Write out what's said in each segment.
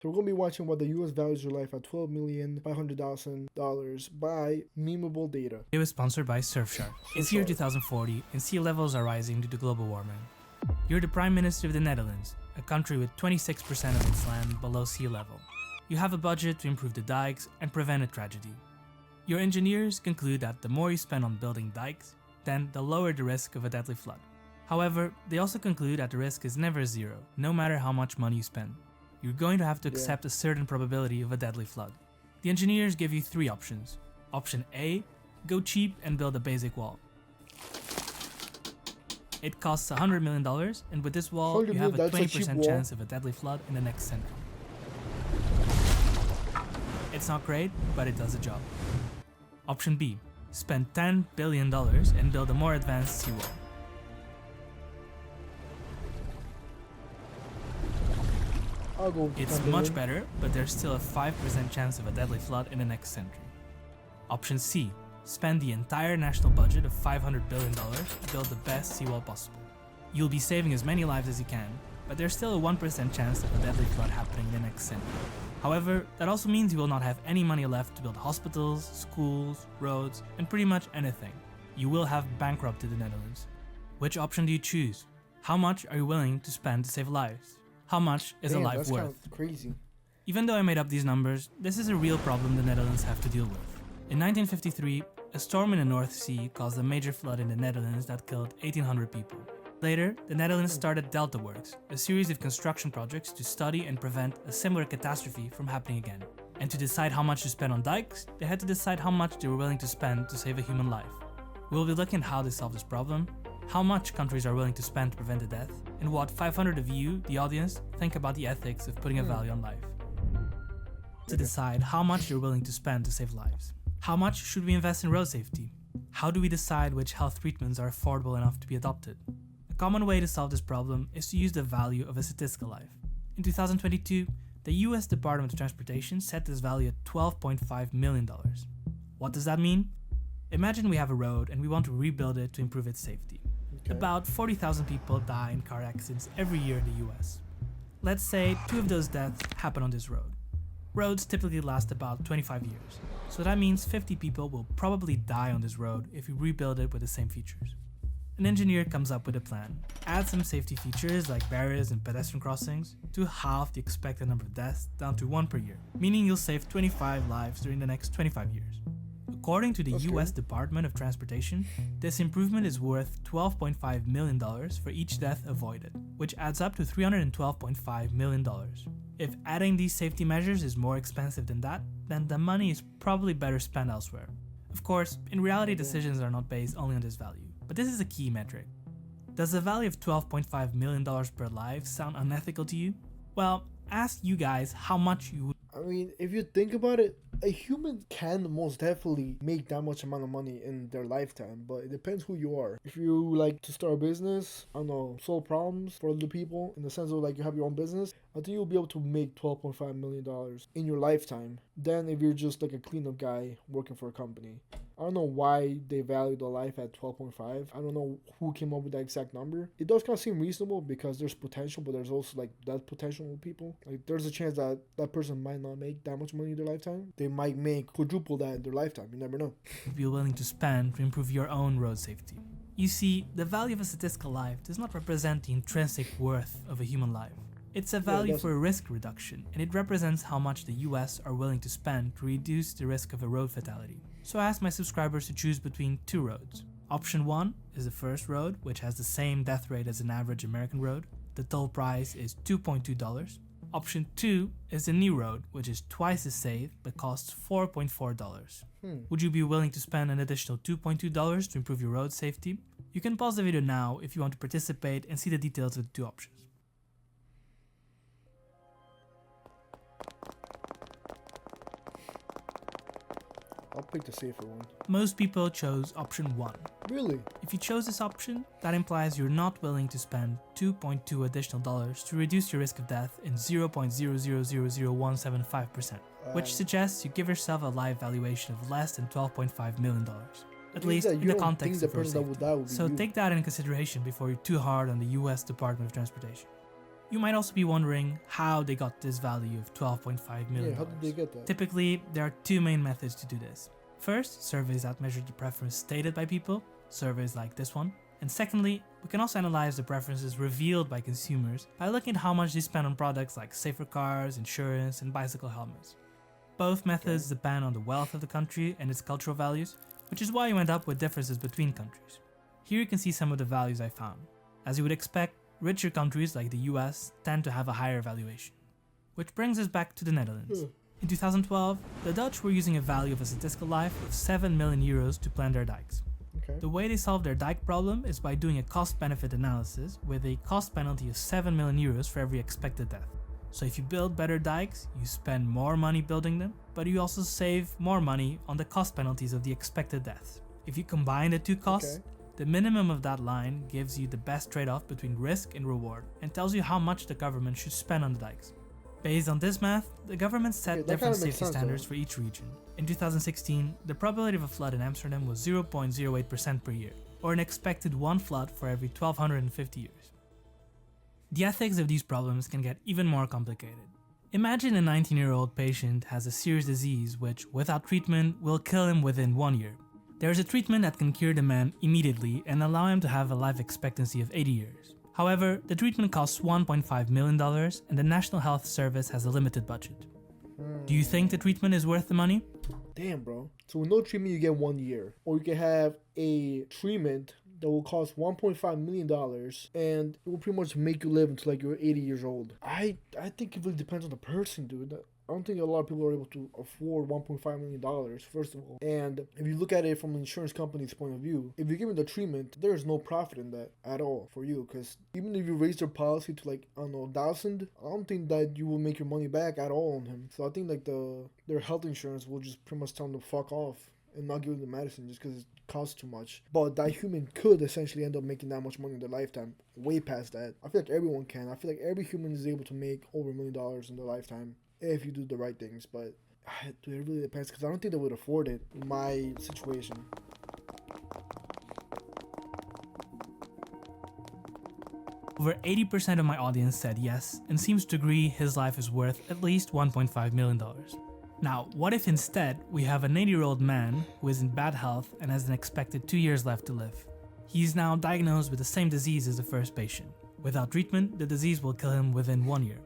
So we're going to be watching what the US values your life at $12,500,000 by Memeable Data. It was sponsored by Surfshark. It's year 2040 and sea levels are rising due to global warming. You're the Prime Minister of the Netherlands, a country with 26% of its land below sea level. You have a budget to improve the dikes and prevent a tragedy. Your engineers conclude that the more you spend on building dikes, then the lower the risk of a deadly flood. However, they also conclude that the risk is never zero, no matter how much money you spend. You're going to have to accept a certain probability of a deadly flood. The engineers give you three options. Option A, go cheap and build a basic wall. It costs $100 million, and with this wall, you have a 20% chance of a deadly flood in the next century. It's not great, but it does the job. Option B, spend $10 billion and build a more advanced seawall. It's much better, but there's still a 5% chance of a deadly flood in the next century. Option C, spend the entire national budget of $500 billion to build the best seawall possible. You'll be saving as many lives as you can, but there's still a 1% chance of a deadly flood happening in the next century. However, that also means you will not have any money left to build hospitals, schools, roads, and pretty much anything. You will have bankrupted the Netherlands. Which option do you choose? How much are you willing to spend to save lives? How much is a life worth? That's kind of crazy. Even though I made up these numbers, this is a real problem the Netherlands have to deal with. In 1953, a storm in the North Sea caused a major flood in the Netherlands that killed 1,800 people. Later, the Netherlands started Delta Works, a series of construction projects to study and prevent a similar catastrophe from happening again. And to decide how much to spend on dikes, they had to decide how much they were willing to spend to save a human life. We'll be looking at how they solve this problem, how much countries are willing to spend to prevent a death, and what 500 of you, the audience, think about the ethics of putting a value on life. To decide how much you're willing to spend to save lives. How much should we invest in road safety? How do we decide which health treatments are affordable enough to be adopted? A common way to solve this problem is to use the value of a statistical life. In 2022, the US Department of Transportation set this value at $12.5 million. What does that mean? Imagine we have a road and we want to rebuild it to improve its safety. About 40,000 people die in car accidents every year in the US. Let's say 2 of those deaths happen on this road. Roads typically last about 25 years, so that means 50 people will probably die on this road if we rebuild it with the same features. An engineer comes up with a plan, adds some safety features like barriers and pedestrian crossings to halve the expected number of deaths down to 1 per year, meaning you'll save 25 lives during the next 25 years. According to the US Department of Transportation, this improvement is worth $12.5 million for each death avoided, which adds up to $312.5 million. If adding these safety measures is more expensive than that, then the money is probably better spent elsewhere. Of course, in reality decisions are not based only on this value, but this is a key metric. Does the value of $12.5 million per life sound unethical to you? Well, ask you guys how much you would. I mean, if you think about it, a human can most definitely make that much amount of money in their lifetime, but it depends who you are. If you like to start a business, I don't know, solve problems for other people, in the sense of like you have your own business, I think you'll be able to make $12.5 million in your lifetime. Then if you're just like a cleanup guy working for a company. I don't know why they value the life at 12.5. I don't know who came up with that exact number. It does kind of seem reasonable because there's potential, but there's also like that potential with people. Like there's a chance that that person might not make that much money in their lifetime. They might make quadruple that in their lifetime. You never know. Be willing to spend to improve your own road safety. You see, the value of a statistical life does not represent the intrinsic worth of a human life. It's a value for a risk reduction, and it represents how much the US are willing to spend to reduce the risk of a road fatality. So I asked my subscribers to choose between 2 roads. Option 1 is the first road, which has the same death rate as an average American road. The toll price is $2.2. Option 2 is the new road, which is twice as safe but costs $4.4. Would you be willing to spend an additional $2.2 to improve your road safety? You can pause the video now if you want to participate and see the details of the 2 options. I'll pick the safer one. Most people chose option 1. Really? If you chose this option, that implies you're not willing to spend $2.2 additional to reduce your risk of death in 0.0000175%, which suggests you give yourself a life valuation of less than $12.5 million. At least in the context of road safety. So take that into consideration before you're too hard on the US Department of Transportation. You might also be wondering how they got this value of $12.5 million. Yeah, how did they get that? Typically, there are two main methods to do this. First, surveys that measure the preference stated by people, surveys like this one. And secondly, we can also analyze the preferences revealed by consumers by looking at how much they spend on products like safer cars, insurance, and bicycle helmets. Both methods depend on the wealth of the country and its cultural values, which is why you end up with differences between countries. Here you can see some of the values I found. As you would expect, richer countries like the US tend to have a higher valuation. Which brings us back to the Netherlands. In 2012, the Dutch were using a value of a statistical life of 7 million euros to plan their dikes. Okay. The way they solved their dike problem is by doing a cost-benefit analysis with a cost penalty of 7 million euros for every expected death. So if you build better dikes, you spend more money building them, but you also save more money on the cost penalties of the expected deaths. If you combine the two costs, the minimum of that line gives you the best trade-off between risk and reward and tells you how much the government should spend on the dikes. Based on this math, the government set different safety standards for each region. In 2016, the probability of a flood in Amsterdam was 0.08% per year, or an expected one flood for every 1250 years. The ethics of these problems can get even more complicated. Imagine a 19-year-old patient has a serious disease which, without treatment, will kill him within 1 year. There is a treatment that can cure the man immediately and allow him to have a life expectancy of 80 years. However, the treatment costs $1.5 million and the National Health Service has a limited budget. Do you think the treatment is worth the money? Damn, bro. So with no treatment, you get 1 year. Or you can have a treatment that will cost $1.5 million and it will pretty much make you live until like you're 80 years old. I think it really depends on the person, dude. I don't think a lot of people are able to afford $1.5 million, first of all. And if you look at it from an insurance company's point of view, if you're given the treatment, there's no profit in that at all for you. Because even if you raise their policy to like, I don't know, 1,000, I don't think that you will make your money back at all on him. So I think like their health insurance will just pretty much tell them to fuck off and not give them the medicine just because it costs too much. But that human could essentially end up making that much money in their lifetime, way past that. I feel like everyone can. I feel like every human is able to make over $1 million in their lifetime if you do the right things. But dude, it really depends because I don't think they would afford it in my situation. Over 80% of my audience said yes and seems to agree his life is worth at least $1.5 million. Now, what if instead we have an 80-year-old man who is in bad health and has an expected 2 years left to live? He is now diagnosed with the same disease as the first patient. Without treatment, the disease will kill him within 1 year.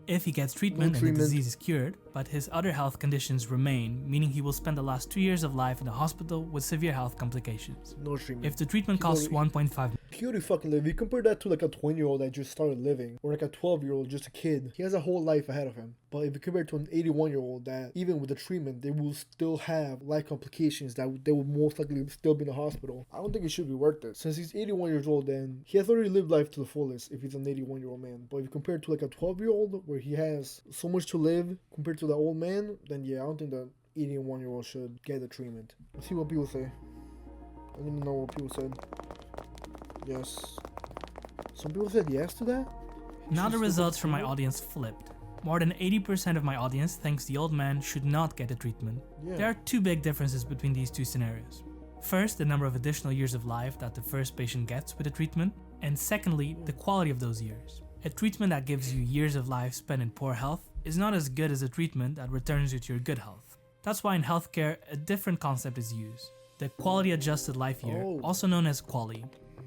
If he gets treatment and the disease is cured, but his other health conditions remain, meaning he will spend the last 2 years of life in the hospital with severe health complications. No treatment. If the treatment costs $1.5 he already fucking live. You compare that to like a 20-year-old that just started living, or like a 12-year-old, just a kid. He has a whole life ahead of him. But if you compare it to an 81-year-old that even with the treatment, they will still have life complications that they will most likely still be in the hospital. I don't think it should be worth it. Since he's 81 years old, then he has already lived life to the fullest if he's an 81-year-old man. But if you compare it to like a 12-year-old where he has so much to live compared to the old man, then yeah, I don't think the 81-year-old should get the treatment. Let's see what people say. I don't even know what people said. Yes. Some people said yes to that? Now the results from my audience flipped. More than 80% of my audience thinks the old man should not get the treatment. Yeah. There are two big differences between these two scenarios. First, the number of additional years of life that the first patient gets with the treatment, and secondly, the quality of those years. A treatment that gives you years of life spent in poor health is not as good as a treatment that returns you to your good health. That's why in healthcare, a different concept is used. The quality adjusted life year, also known as QALY.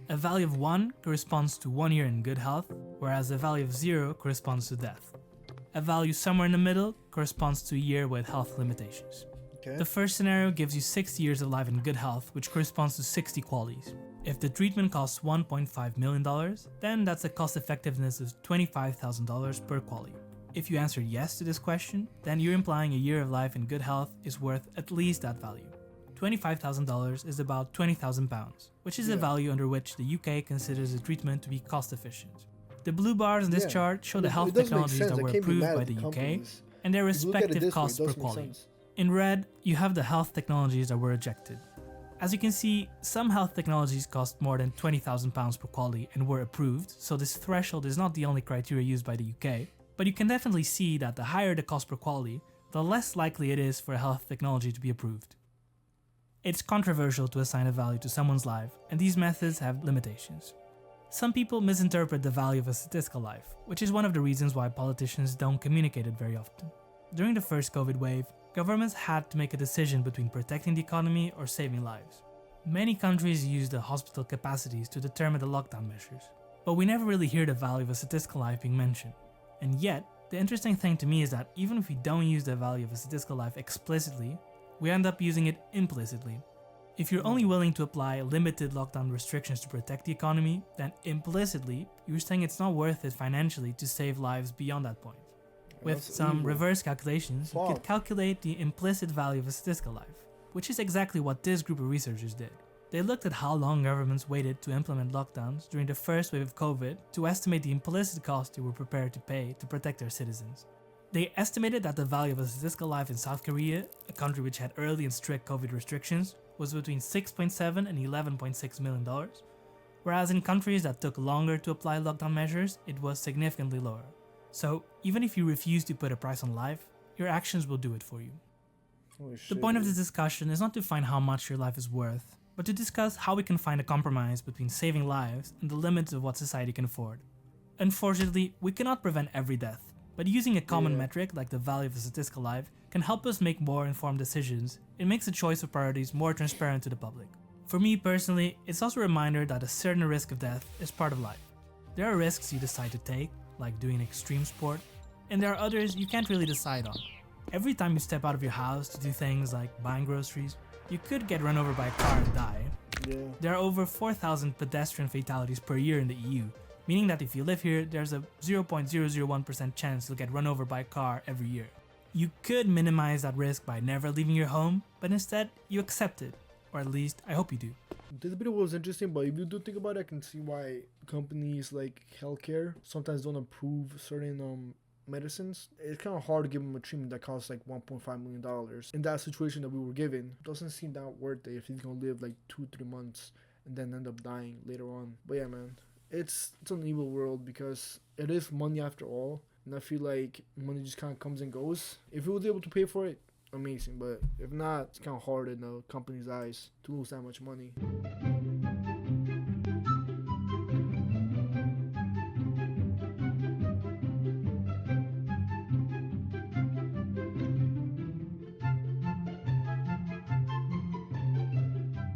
A value of 1 corresponds to 1 year in good health, whereas a value of 0 corresponds to death. A value somewhere in the middle corresponds to a year with health limitations. Okay. The first scenario gives you 60 years of life in good health, which corresponds to 60 QALYs. If the treatment costs $1.5 million, then that's a cost effectiveness of $25,000 per QALY. If you answer yes to this question, then you're implying a year of life in good health is worth at least that value. $25,000 is about £20,000, which is a value under which the UK considers the treatment to be cost efficient. The blue bars in this chart show the health technologies that were approved by the UK and their respective costs per QALY. In red, you have the health technologies that were rejected. As you can see, some health technologies cost more than £20,000 per QALY and were approved, so this threshold is not the only criteria used by the UK, but you can definitely see that the higher the cost per QALY, the less likely it is for a health technology to be approved. It's controversial to assign a value to someone's life, and these methods have limitations. Some people misinterpret the value of a statistical life, which is one of the reasons why politicians don't communicate it very often. During the first COVID wave, governments had to make a decision between protecting the economy or saving lives. Many countries use the hospital capacities to determine the lockdown measures, but we never really hear the value of a statistical life being mentioned. And yet, the interesting thing to me is that even if we don't use the value of a statistical life explicitly, we end up using it implicitly. If you're only willing to apply limited lockdown restrictions to protect the economy, then implicitly, you're saying it's not worth it financially to save lives beyond that point. With some reverse calculations, you could calculate the implicit value of a statistical life, which is exactly what this group of researchers did. They looked at how long governments waited to implement lockdowns during the first wave of COVID to estimate the implicit cost they were prepared to pay to protect their citizens. They estimated that the value of a statistical life in South Korea, a country which had early and strict COVID restrictions, was between $6.7 and $11.6 million, whereas in countries that took longer to apply lockdown measures, it was significantly lower. So, even if you refuse to put a price on life, your actions will do it for you. The point of this discussion is not to find how much your life is worth, but to discuss how we can find a compromise between saving lives and the limits of what society can afford. Unfortunately, we cannot prevent every death, but using a common metric like the value of a statistical life can help us make more informed decisions. It makes the choice of priorities more transparent to the public. For me personally, it's also a reminder that a certain risk of death is part of life. There are risks you decide to take, like doing extreme sport, and there are others you can't really decide on. Every time you step out of your house to do things like buying groceries, you could get run over by a car and die. There are over 4,000 pedestrian fatalities per year in the EU, meaning that if you live here, there's a 0.001% chance you'll get run over by a car every year. You could minimize that risk by never leaving your home, but instead, you accept it. Or at least, I hope you do. This video was interesting, but if you do think about it, I can see why companies like healthcare sometimes don't approve certain medicines. It's kind of hard to give them a treatment that costs like $1.5 million. In that situation that we were given, it doesn't seem that worth it if he's gonna live like 2-3 months and then end up dying later on. But yeah, man, it's an evil world because it is money after all, and I feel like money just kind of comes and goes. If we was able to pay for it, amazing, but if not, it's kind of hard in the company's eyes to lose that much money.